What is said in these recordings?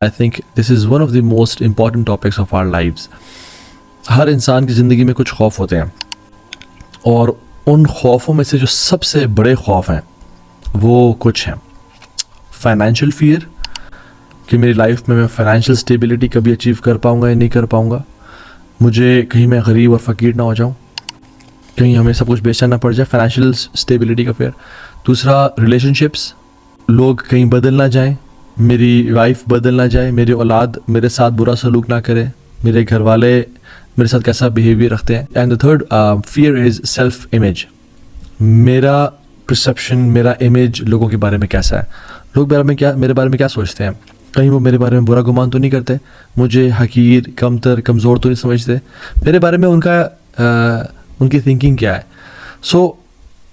I think this is one of the most important topics of our lives. ہر انسان کی زندگی میں کچھ خوف ہوتے ہیں اور ان خوفوں میں سے جو سب سے بڑے خوف ہیں وہ کچھ ہیں. فائنینشیل فیئر کہ میری لائف میں فائنینشیل اسٹیبلٹی کبھی اچیو کر پاؤں گا یا نہیں کر پاؤں گا, مجھے کہیں میں غریب اور فقیر نہ ہو جاؤں, کہیں ہمیں سب کچھ بیچنا نہ پڑ جائے, فائنینشیل اسٹیبلٹی کا فیئر. دوسرا ریلیشن شپس, لوگ کہیں بدل نہ جائیں, میری وائف بدل نہ جائے, میری اولاد میرے ساتھ برا سلوک نہ کرے, میرے گھر والے میرے ساتھ کیسا بیہیویئر رکھتے ہیں. And the third fear is self image, میرا پرسیپشن, میرا امیج لوگوں کے بارے میں کیسا ہے, لوگ میرے بارے میں کیا سوچتے ہیں, کہیں وہ میرے بارے میں برا گمان تو نہیں کرتے, مجھے حقیر, کمتر, کمزور تو نہیں سمجھتے, میرے بارے میں ان کی تھنکنگ کیا ہے. So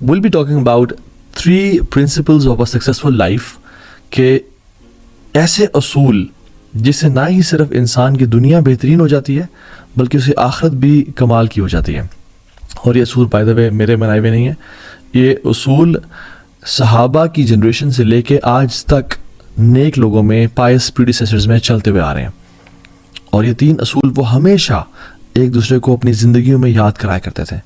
will be talking about 3 principles of a successful life, کہ ایسے اصول جس سے نہ ہی صرف انسان کی دنیا بہترین ہو جاتی ہے بلکہ اسے آخرت بھی کمال کی ہو جاتی ہے. اور یہ اصول بائی دا وے میرے بنائے ہوئے نہیں ہیں, یہ اصول صحابہ کی جنریشن سے لے کے آج تک نیک لوگوں میں, پائس پریڈیسیسرز میں چلتے ہوئے آ رہے ہیں. اور یہ 3 اصول وہ ہمیشہ ایک دوسرے کو اپنی زندگیوں میں یاد کرایا کرتے تھے,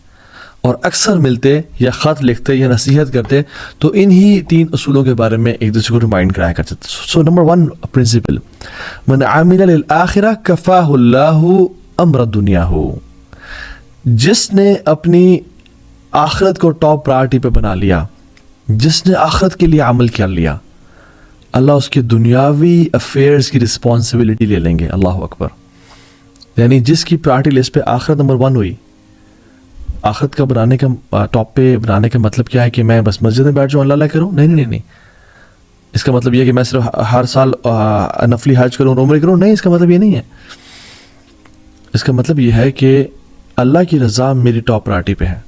اور اکثر ملتے یا خط لکھتے یا نصیحت کرتے تو انہی 3 اصولوں کے بارے میں ایک دوسرے کو ریمائنڈ کرایا کرتے تھے. سو نمبر 1 پرنسپل, من عمل للآخرہ کفاہ اللہ امر دنیا ہو, جس نے اپنی آخرت کو ٹاپ پرائرٹی پہ بنا لیا, جس نے آخرت کے لیے عمل کر لیا, اللہ اس کے دنیاوی افیئرز کی رسپانسبلٹی لے لیں گے. اللہ اکبر. یعنی جس کی پرائرٹی لسٹ پہ آخرت نمبر 1 ہوئی, آخرت کا بنانے کا ٹاپ پہ بنانے کا مطلب کیا ہے کہ میں بس مسجد میں بیٹھ جاؤں اللہ کروں؟ نہیں. اس کا مطلب یہ ہے کہ میں صرف ہر سال نفلی حج کروں, عمرے کروں؟ نہیں, اس کا مطلب یہ نہیں ہے. اس کا مطلب یہ ہے کہ اللہ کی رضا میری ٹاپ پرائرٹی پہ ہے,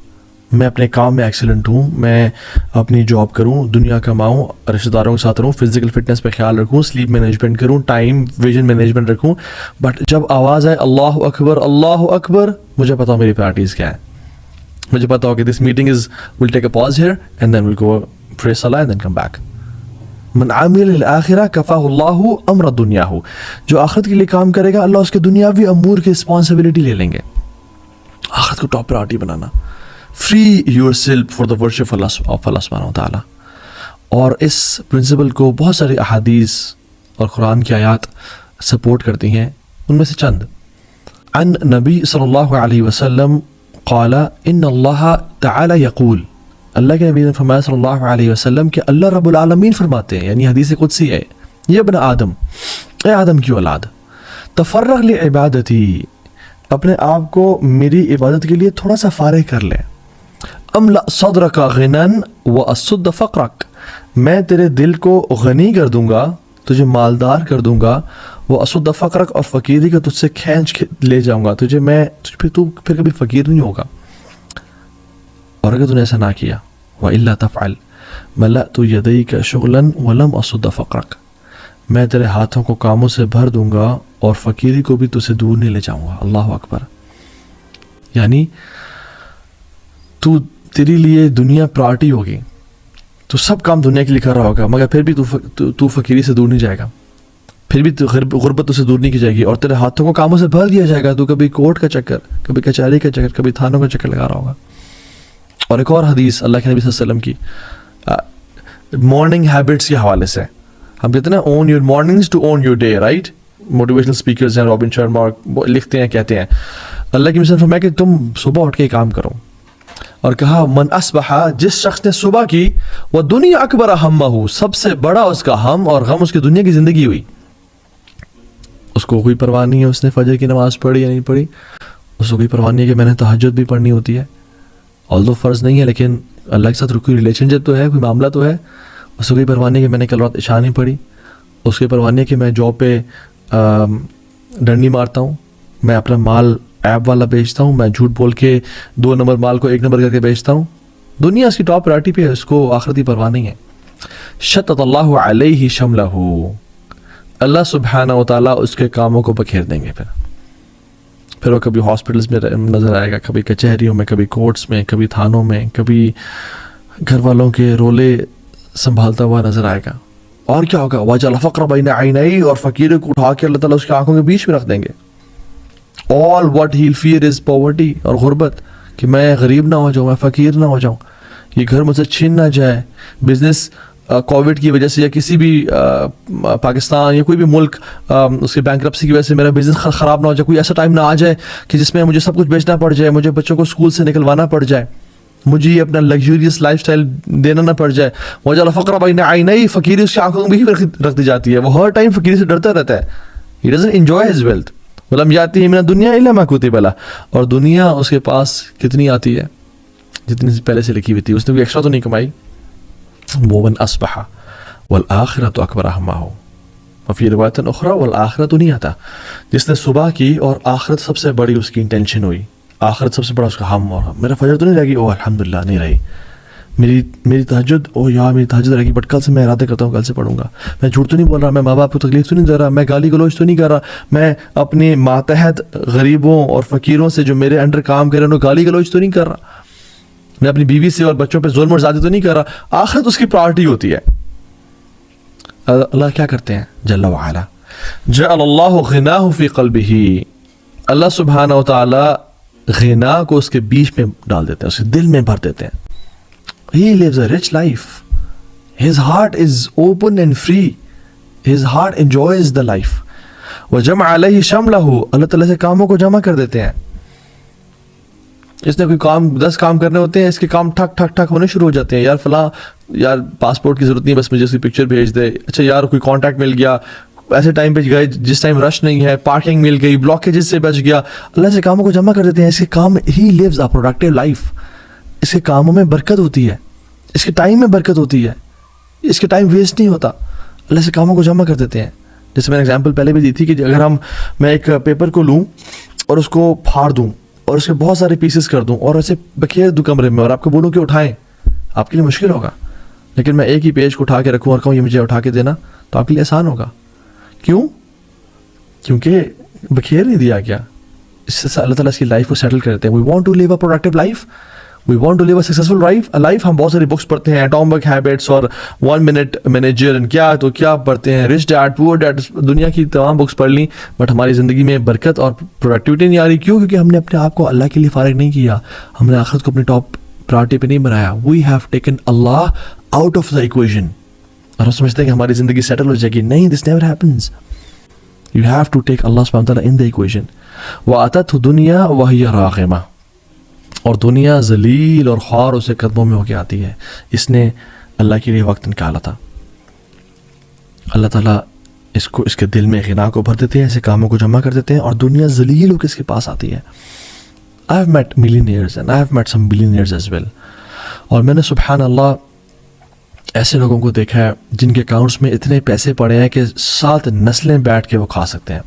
میں اپنے کام میں ایکسیلنٹ ہوں, میں اپنی جاب کروں, دنیا کماؤں, رشتہ داروں کے ساتھ رہوں, فزیکل فٹنس پہ خیال رکھوں, سلیپ مینجمنٹ کروں, ٹائم ویژن مینجمنٹ رکھوں. بٹ جب آواز آئے اللہ اکبر, مجھے پتا ہو میری پرائرٹیز کیا ہیں, مجھے پتا ہو کہ this meeting will take a pause here and then will go pray صلاۃ اینڈ دین کم بیک. من عامل للآخرہ کفاہ اللہ امر دنیا ہو, جو آخرت کے لیے کام کرے گا اللہ اس کے دنیاوی امور کی رسپانسبلٹی لے لیں گے. آخرت کو ٹاپ پرائرٹی بنانا, free yourself for the worship of Allah سبحانہ وتعالیٰ. اور اس پرنسپل کو بہت ساری احادیث اور قرآن کی آیات سپورٹ کرتی ہیں, ان میں سے چند. عن نبی صلی اللہ علیہ وسلم قال ان اللہ تعالی یقول, اللہ کے نبی نے فرمایا صلی اللہ علیہ وسلم کہ اللہ رب العالمین فرماتے ہیں, یعنی حدیث قدسی ہے, یہ ابن آدم, اے آدم کی اولاد, تفرغ لعبادتی, اپنے آپ کو میری عبادت کے لیے تھوڑا سا فارغ کر لے. املا صدرک غنا واسد فقرک, میں تیرے دل کو غنی کر دوں گا, تجھے مالدار کر دوں گا, وہ اسد فقرک, اور فقیری کا تجھ سے کھینچ لے جاؤں گا تجھے, میں تو پھر کبھی فقیر نہیں ہوگا. اور اگر تو نے ایسا نہ کیا, وَإِلَّا تَفْعَلْ مَلَأْتُ يَدَيْكَ شُغْلًا وَلَمْ أَصُدَّ فَقْرَكَ, میں تیرے ہاتھوں کو کاموں سے بھر دوں گا اور فقیری کو بھی تجھ سے دور نہیں لے جاؤں گا. اللہ اکبر. یعنی تیری لیے دنیا پرائرٹی ہوگی, تو سب کام دنیا کے لیے کر رہا ہوگا, مگر پھر بھی تو فقیری سے دور نہیں جائے گا, پھر بھی غربت سے دور نہیں کی جائے گی, اور تیرے ہاتھوں کو کاموں سے بھر دیا جائے گا. تو کبھی کورٹ کا چکر, کبھی کچہری کا چکر, کبھی تھانوں کا چکر لگا رہا ہوگا. اور ایک اور حدیث اللہ کے نبی صلی اللہ علیہ وسلم کی مارننگ ہیبٹس کے حوالے سے, ہم کہتے ہیں نا own your mornings to own your day, right. Motivational speakers ہیں, رابن شرما لکھتے ہیں, کہتے ہیں اللہ کے نبی فرمایا کہ تم صبح اٹھ کے کام کرو, اور کہا من اصبح, جس شخص نے صبح کی, وہ دنیا اکبر ہمہ, سب سے بڑا اس کا ہم اور غم اس کی دنیا کی زندگی ہوئی. اس کو کوئی پرواہ نہیں ہے اس نے فجر کی نماز پڑھی یا نہیں پڑھی, اس کو کوئی پرواہ نہیں ہے کہ میں نے تہجد بھی پڑھنی ہوتی ہے, آلدو فرض نہیں ہے, لیکن اللہ کے ساتھ کوئی ریلیشن شپ تو ہے, کوئی معاملہ تو ہے. اس کو کوئی پرواہ نہیں ہے کہ میں نے کل رات عشاء نہیں پڑھی, اس کی پرواہ نہیں ہے کہ میں جاب پہ ڈنڈی مارتا ہوں, میں اپنا مال ایپ والا بیچتا ہوں, میں جھوٹ بول کے 2 نمبر مال کو 1 نمبر کر کے بیچتا ہوں. دنیا اس کی ٹاپ پرائرٹی پہ ہے, اس کو آخرتی پرواہ نہیں ہے. شتت اللہ علیہ شملہ, اللہ سبحانہ و تعالیٰ اس کے کاموں کو بکھیر دیں گے. پھر وہ کبھی ہاسپٹلس میں نظر آئے گا, کبھی کچہریوں میں, کبھی کورٹس میں, کبھی تھانوں میں, کبھی گھر والوں کے رولے سنبھالتا ہوا نظر آئے گا. اور کیا ہوگا؟ وَجَعَلَ الْفَقْرَ بَيْنَ عَيْنَيْهِ، اور فقیر کو اٹھا کے اللہ تعالیٰ اس کی آنکھوں کے بیچ میں رکھ دیں گے. all what he'll fear is poverty، اور غربت، کہ میں غریب نہ ہو جاؤں، میں فقیر نہ ہو جاؤں، یہ گھر مجھ سے چھین نہ جائے. بزنس کووڈ کی وجہ سے یا کسی بھی پاکستان یا کوئی بھی ملک اس کے بینکرپسی کی وجہ سے میرا بزنس خراب نہ ہو جائے. کوئی ایسا ٹائم نہ آ جائے کہ جس میں مجھے سب کچھ بیچنا پڑ جائے، مجھے بچوں کو اسکول سے نکلوانا پڑ جائے، مجھے یہ اپنا لگژریس لائف اسٹائل دینا نہ پڑ جائے. وَجَعَلَ الْفَقْرَ بَيْنَ عَيْنَيْهِ، فقیری اس کی آنکھوں میں بھی رکھ دی جاتی ہے. وہ ہر ٹائم فقیری سے ڈرتا رہتا ہے. He doesn't enjoy his wealth. وَلَمْ يَأْتِهِ مِنَ الدُّنْيَا إِلَّا مَا كُتِبَ لَهُ، اور دنیا اس کے پاس کتنی آتی ہے؟ جتنی پہلے سے لکھی ہوئی تھی. اس نے کوئی ایکسٹرا تو نہیں کمائی. وَمَنْ أَصْبَحَ وَالْآخِرَةُ أَكْبَرُ هَمَّهُ، وفی روایت اخرى والآخرۃ نیتہ، جس نے صبح کی اور آخرت سب سے بڑی اس کی انٹینشن ہوئی، آخرت سب سے بڑا اس کا ہم، اور میرا فجر تو نہیں رہے گی، او الحمدللہ نہیں رہی، میری تہجد، او یار میری تہجد رہے گی، بٹ کل سے میں ارادہ کرتا ہوں کل سے پڑھوں گا. میں جھوٹ تو نہیں بول رہا، میں ماں باپ کو تکلیف تو نہیں دے رہا، میں گالی گلوچ تو نہیں کر رہا، میں اپنے ماتحت غریبوں اور فقیروں سے جو میرے انڈر کام کر رہے ہیں انہیں گالی گلوچ تو نہیں کر رہا، میں اپنی بیوی سے اور بچوں پہ ظلم اور زیادتی تو نہیں کر رہا. آخرت اس کی پرائرٹی ہوتی ہے. اللہ کیا کرتے ہیں جل وعلا، جعل اللہ غناہ فی قلبہ، اللہ سبحانہ وتعالی غنا کو اس کے بیچ میں ڈال دیتے ہیں، اس کے دل میں بھر دیتے ہیں. He lives a rich life. His heart is open and free. His heart enjoys the life. وجمع علیہ شملہ، اللہ تعالیٰ سے کاموں کو جمع کر دیتے ہیں. اس نے کوئی کام 10 کام کرنے ہوتے ہیں، اس کے کام ٹھک ٹھک ٹھک ہونے شروع ہو جاتے ہیں. یار فلاں، یار پاسپورٹ کی ضرورت نہیں، بس مجھے اس کی پکچر بھیج دے. اچھا یار کوئی کانٹیکٹ مل گیا، ایسے ٹائم پہ گئے جس ٹائم رش نہیں ہے، پارکنگ مل گئی، بلاکیجز سے بچ گیا. اللہ سے کاموں کو جمع کر دیتے ہیں. اس کے کام، ہی لیوز اے پروڈکٹیو لائف. اس کے کاموں میں برکت ہوتی ہے، اس کے ٹائم میں برکت ہوتی ہے، اس کے ٹائم ویسٹ نہیں ہوتا. اللہ سے کاموں کو جمع کر دیتے ہیں. جیسے میں نے اگزامپل پہلے بھی دی تھی کہ اگر میں ایک پیپر کو لوں اور اس کو پھاڑ دوں اور اس کے بہت سارے پیسز کر دوں اور اسے بکھیر دوں کمرے میں اور آپ کو بولوں کہ اٹھائیں، آپ کے لیے مشکل ہوگا. لیکن میں ایک ہی پیج کو اٹھا کے رکھوں اور کہوں یہ مجھے اٹھا کے دینا، تو آپ کے لیے آسان ہوگا. کیوں؟ کیونکہ بکھیر نہیں دیا گیا. اس سے اللہ تعالیٰ اس کی لائف کو سیٹل کرتے ہیں. We want to live a productive life, we want to live a successful life. ہم بہت ساری بکس پڑھتے ہیں، ایٹامک ہیبٹس اور 1 منٹ مینیجر، کیا تو کیا پڑھتے ہیں، رچ ڈیڈ پور ڈیڈ، دنیا کی تمام بکس پڑھ لیں، بٹ ہماری زندگی میں برکت اور پروڈکٹیوٹی نہیں آ رہی. کیوں؟ کیونکہ ہم نے اپنے آپ کو اللہ کے لیے فارغ نہیں کیا، ہم نے آخرت کو اپنی ٹاپ پرائرٹی پہ نہیں بنایا. We have taken Allah out of the equation, اور ہم سمجھتے ہیں کہ ہماری زندگی سیٹل ہو جائے گی. نہیں، this never happens. You have to take Allah subhanahu wa ta'ala in the equation. وَأَتَتْهُ دُنْيَا وَهِيَ رَاغِمَةٌ، اور دنیا ذلیل اور خوار اسے قدموں میں ہو کے آتی ہے. اس نے اللہ کے لیے وقت نکالا تھا. اللہ تعالیٰ اس کے دل میں غنا کو بھر دیتے ہیں، ایسے کاموں کو جمع کر دیتے ہیں، اور دنیا ذلیل ہو کے اس کے پاس آتی ہے. I have met millionaires and I have met some billionaires as well. اور میں نے سبحان اللہ ایسے لوگوں کو دیکھا ہے جن کے اکاؤنٹس میں اتنے پیسے پڑے ہیں کہ 7 نسلیں بیٹھ کے وہ کھا سکتے ہیں.